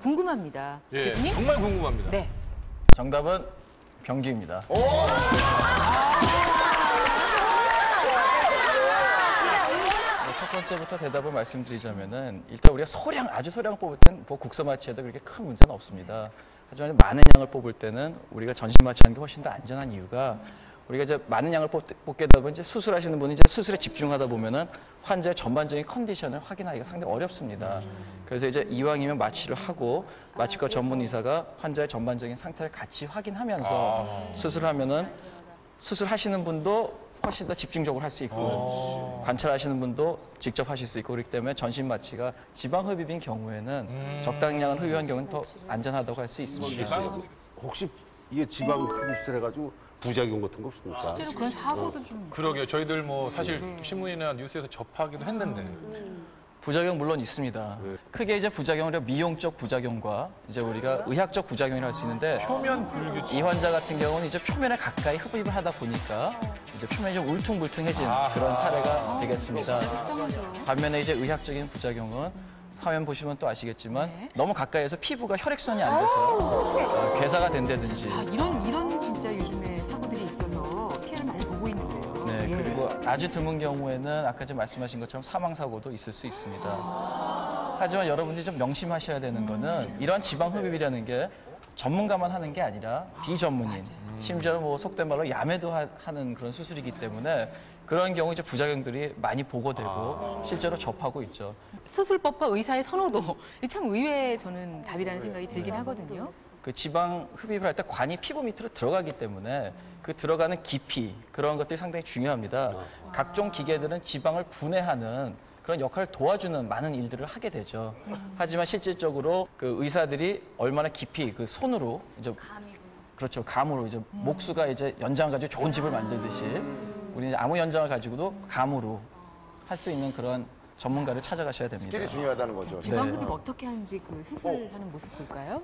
궁금합니다. 예, 교수님? 정말 궁금합니다. 네. 정답은 변기입니다. 첫 번째부터 대답을 말씀드리자면은 일단 우리가 아주 소량 뽑을 때는 뭐 국소 마취해도 그렇게 큰 문제는 없습니다. 하지만 많은 양을 뽑을 때는 우리가 전신 마취하는 게 훨씬 더 안전한 이유가 우리가 이제 많은 양을 뽑게 되다 보면 이제 수술하시는 분이 이제 수술에 집중하다 보면은 환자의 전반적인 컨디션을 확인하기가 상당히 어렵습니다. 그래서 이제 이왕이면 마취를 하고 마취과 전문 의사가 환자의 전반적인 상태를 같이 확인하면서 수술하면은 수술하시는 분도 훨씬 더 집중적으로 할 수 있고 관찰하시는 분도 직접 하실 수 있고 그렇기 때문에 전신 마취가 지방 흡입인 경우에는 적당량을 흡입한 경우는 더 안전하다고 할 수 있습니다. 혹시 이게 지방 흡입술 해가지고 부작용 같은 거 없습니까? 실제로 그런 사고도 좀 그러게요. 저희들 뭐 사실 신문이나 뉴스에서 접하기도 했는데. 부작용 물론 있습니다. 크게 이제 부작용을 미용적 부작용과 이제 우리가 의학적 부작용이라 할 수 있는데 표면 불규칙. 이 환자 같은 경우는 이제 표면에 가까이 흡입을 하다 보니까 이제 표면이 좀 울퉁불퉁해진 그런 사례가 되겠습니다. 반면에 이제 의학적인 부작용은 화면 보시면 또 아시겠지만 너무 가까이에서 피부가 혈액순환이 안 돼서 괴사가 된다든지 이런 진짜 요즘에 사고들이 있어서 피해를 많이 보고 있는데요. 네, 예. 그리고 아주 드문 경우에는 아까 좀 말씀하신 것처럼 사망사고도 있을 수 있습니다. 하지만 여러분들이 좀 명심하셔야 되는 거는 이러한 지방 흡입이라는 게 전문가만 하는 게 아니라 비전문인, 심지어 뭐 속된 말로 야매도 하는 그런 수술이기 때문에 그런 경우 이제 부작용들이 많이 보고되고 실제로 접하고 있죠. 수술법과 의사의 선호도 이게 참 의외의 저는 답이라는 생각이 들긴 하거든요. 그 지방 흡입을 할 때 관이 피부 밑으로 들어가기 때문에 그 들어가는 깊이 그런 것들이 상당히 중요합니다. 각종 기계들은 지방을 분해하는 그런 역할을 도와주는 많은 일들을 하게 되죠. 하지만 실질적으로 그 의사들이 얼마나 깊이 그 손으로 이제 그렇죠. 감으로 이제 목수가 이제 연장을 가지고 좋은 집을 만들듯이 우리 이제 아무 연장을 가지고도 감으로 할 수 있는 그런 전문가를 찾아가셔야 됩니다. 스킬이 중요하다는 거죠. 지방흡입 어떻게 하는지 그 수술하는 모습 볼까요?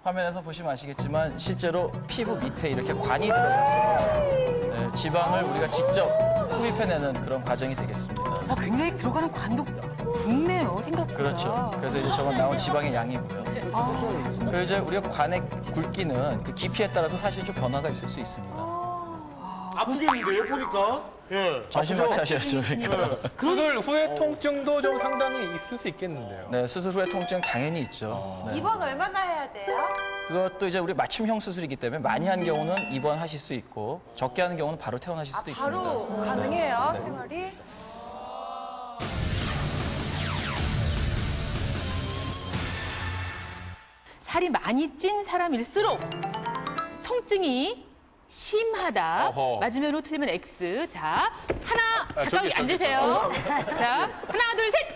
화면에서 보시면 아시겠지만 실제로 피부 밑에 이렇게 관이 들어갔어요. 네, 지방을 우리가 직접 흡입해내는 그런 과정이 되겠습니다. 굉장히 들어가는 관도 굵네요, 생각보다. 그렇죠. 그래서 이제 저건 나온 지방의 양이고요. 그리고 이제 우리가 관의 굵기는 그 깊이에 따라서 사실 좀 변화가 있을 수 있습니다. 아프겠는데요, 보니까? 예. 전신 마취하셔야죠. 그러니까. 수술 후에 통증도 좀 상당히 있을 수 있겠는데요. 네, 수술 후에 통증 당연히 있죠. 네. 입원 얼마나 해야 돼요? 그것도 이제 우리 맞춤형 수술이기 때문에 많이 한 경우는 입원하실 수 있고 적게 하는 경우는 바로 퇴원하실 수도 있습니다. 바로 가능해요, 생활이? 살이 많이 찐 사람일수록 통증이 심하다. 어허. 맞으면 O, 틀리면 X. 자, 하나, 잠깐 저기, 저기, 앉으세요. 자, 하나, 둘, 셋.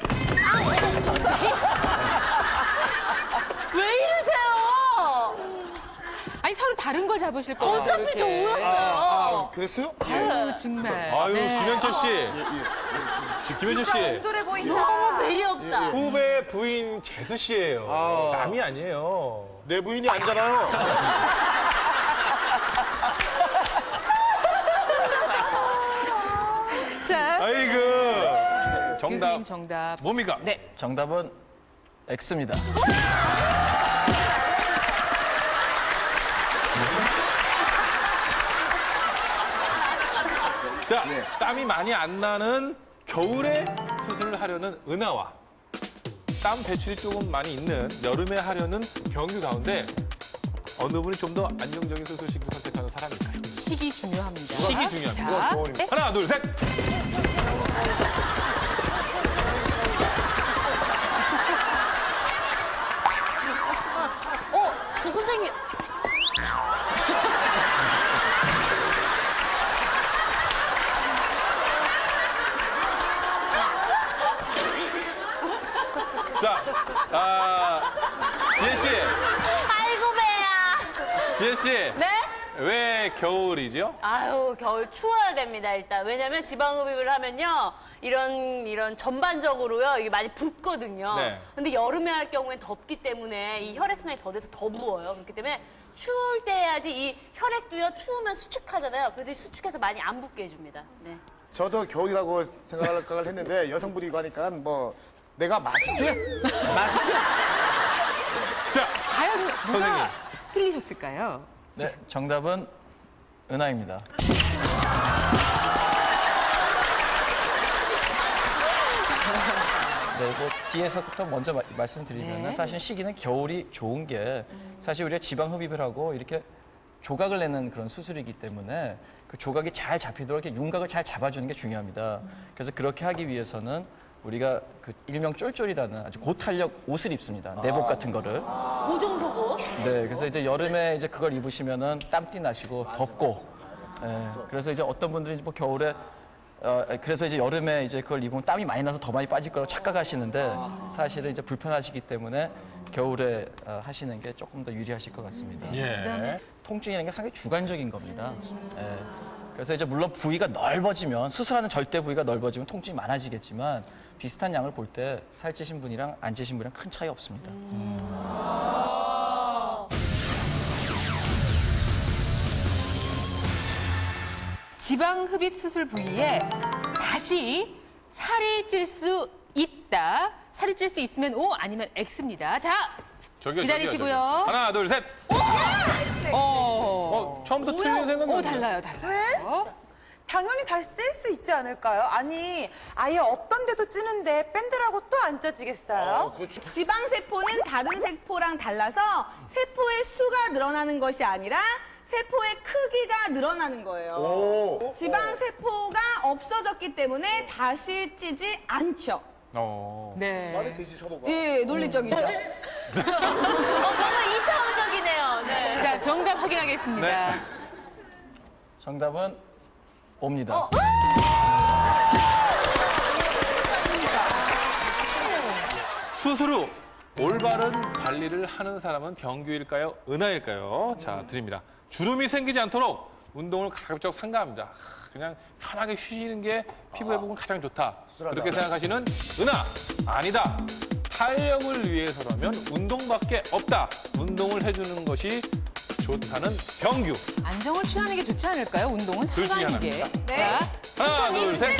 왜 이러세요? 아니, 서로 다른 걸 잡으실 거예요. 어차피 저 울었어요. 그랬어요? 아유, 정말. 아유, 네. 김현철 씨. 김현철 씨. 옹졸해 보인다. 너무 매리 없다. 후배 부인 재수 씨예요. 남이 아니에요. 내 부인이 아니잖아요. 자, 아이고. 정답. 교수님 정답. 뭡니까? 네. 정답은 X입니다. 자, 땀이 많이 안 나는 겨울에 수술을 하려는 은하와 땀 배출이 조금 많이 있는 여름에 하려는 병규 가운데 어느 분이 좀 더 안정적인 수술 시기를 선택하는 사람일까요? 시기 중요합니다. 시기 중요합니다. 자, 네. 하나, 둘, 셋. 저 선생님. 자, 지혜 씨. 아이고, 배야. 지혜 씨. 네? 왜 겨울이죠? 아유, 겨울 추워야 됩니다, 일단. 왜냐면 지방흡입을 하면요. 이런 전반적으로요. 이게 많이 붓거든요. 네. 근데 여름에 할 경우엔 덥기 때문에 이 혈액순환이 더 돼서 더 부어요. 그렇기 때문에 추울 때 해야지 이 혈액도요. 추우면 수축하잖아요. 그래도 수축해서 많이 안 붓게 해줍니다. 네. 저도 겨울이라고 생각을 했는데 여성분이 이거 하니까 뭐 내가 맛있게? 맛있게? 선생님. 틀리셨을까요? 네, 정답은 은하입니다. 네, 뭐 뒤에서부터 먼저 말씀드리면 네. 사실 시기는 겨울이 좋은 게 사실 우리가 지방 흡입을 하고 이렇게 조각을 내는 그런 수술이기 때문에 그 조각이 잘 잡히도록 이렇게 윤곽을 잘 잡아주는 게 중요합니다. 그래서 그렇게 하기 위해서는 우리가 그 일명 쫄쫄이라는 아주 고탄력 옷을 입습니다. 내복 같은 거를. 고정속옷. 네, 그래서 이제 여름에 이제 그걸 입으시면은 땀띠 나시고 덥고, 예, 그래서 이제 어떤 분들이 뭐 겨울에 그래서 이제 여름에 이제 그걸 입으면 땀이 많이 나서 더 많이 빠질 거라고 착각하시는데 사실은 이제 불편하시기 때문에 겨울에 하시는 게 조금 더 유리하실 것 같습니다. 예. 통증이라는 게 상당히 주관적인 겁니다. 예. 그래서 이제 물론 부위가 넓어지면 수술하는 절대 부위가 넓어지면 통증이 많아지겠지만 비슷한 양을 볼 때 살찌신 분이랑 안 찌신 분이랑 큰 차이 없습니다. 지방 흡입 수술 부위에 다시 살이 찔 수 있다. 살이 찔 수 있으면 O 아니면 X입니다. 자, 저기요, 기다리시고요. 저기요. 하나, 둘, 셋. 처음부터 틀린 생각이 오, 달라요, 달라요. 당연히 다시 찔 수 있지 않을까요? 아니, 아예 없던 데도 찌는데 밴드라고 또 안 쪄지겠어요? 지방세포는 다른 세포랑 달라서 세포의 수가 늘어나는 것이 아니라 세포의 크기가 늘어나는 거예요. 지방세포가 없어졌기 때문에 다시 찌지 않죠. 네. 예, 논리적이죠. 정말 이타적이네요. 네. 자, 정답 확인하겠습니다. 네. 정답은 O입니다. 수술 후 올바른 관리를 하는 사람은 병규일까요? 은하일까요? 자, 드립니다. 주름이 생기지 않도록 운동을 가급적 삼가합니다. 그냥 편하게 쉬는 게 피부 회복은 가장 좋다. 그렇게 생각하시는 은하, 아니다. 탄력을 위해서라면 운동밖에 없다. 운동을 해주는 것이 좋다는 병규. 안정을 취하는 게 좋지 않을까요? 운동은 둘 중에 상관이게. 하나입니다. 자, 하나, 둘, 셋.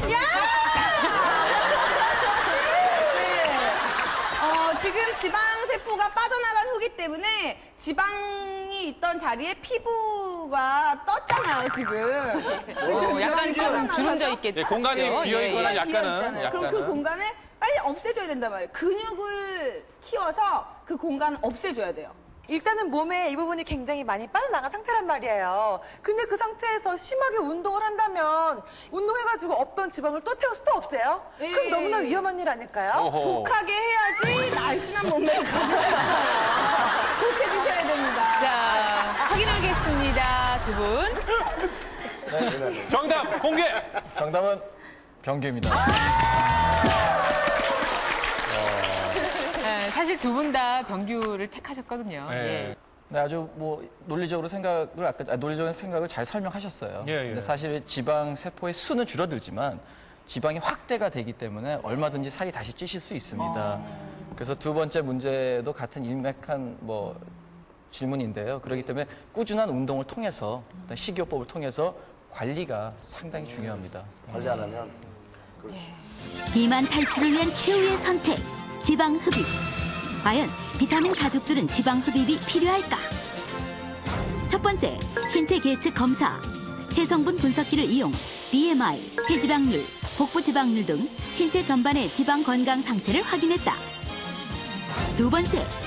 지금 지방세포가 빠져나간 후기 때문에 지방이 있던 자리에 피부가 떴잖아요, 지금. 약간 좀 주름져 있겠죠. 예, 공간이 비어있거나 약간은. 그럼 그 공간을 빨리 없애줘야 된단 말이에요. 근육을 키워서 그 공간을 없애줘야 돼요. 일단은 몸에 이 부분이 굉장히 많이 빠져나간 상태란 말이에요. 근데 그 상태에서 심하게 운동을 한다면 운동해가지고 없던 지방을 또 태워서 또 없애요? 예. 그럼 너무나 위험한 일 아닐까요? 어허. 독하게 해야지 날씬한 몸매를 가져요. 독해지셔야 됩니다. 자, 확인하겠습니다. 두 분. 정답 공개. 정답은 병규입니다. 네, 사실 두 분 다 병규를 택하셨거든요. 네. 예. 네, 아주 뭐 논리적으로 논리적인 생각을 잘 설명하셨어요. 예, 예. 근데 사실 지방 세포의 수는 줄어들지만 지방이 확대가 되기 때문에 얼마든지 살이 다시 찌실 수 있습니다. 그래서 두 번째 문제도 같은 일맥한 뭐 질문인데요. 그렇기 때문에 꾸준한 운동을 통해서 어떤 식이요법을 통해서 관리가 상당히 중요합니다. 관리 안 하면 비만 탈출을 위한 최후의 선택, 지방 흡입. 과연 비타민 가족들은 지방 흡입이 필요할까? 첫 번째, 신체 계측 검사. 체성분 분석기를 이용 BMI, 체지방률, 복부 지방률 등 신체 전반의 지방 건강 상태를 확인했다. 두 번째,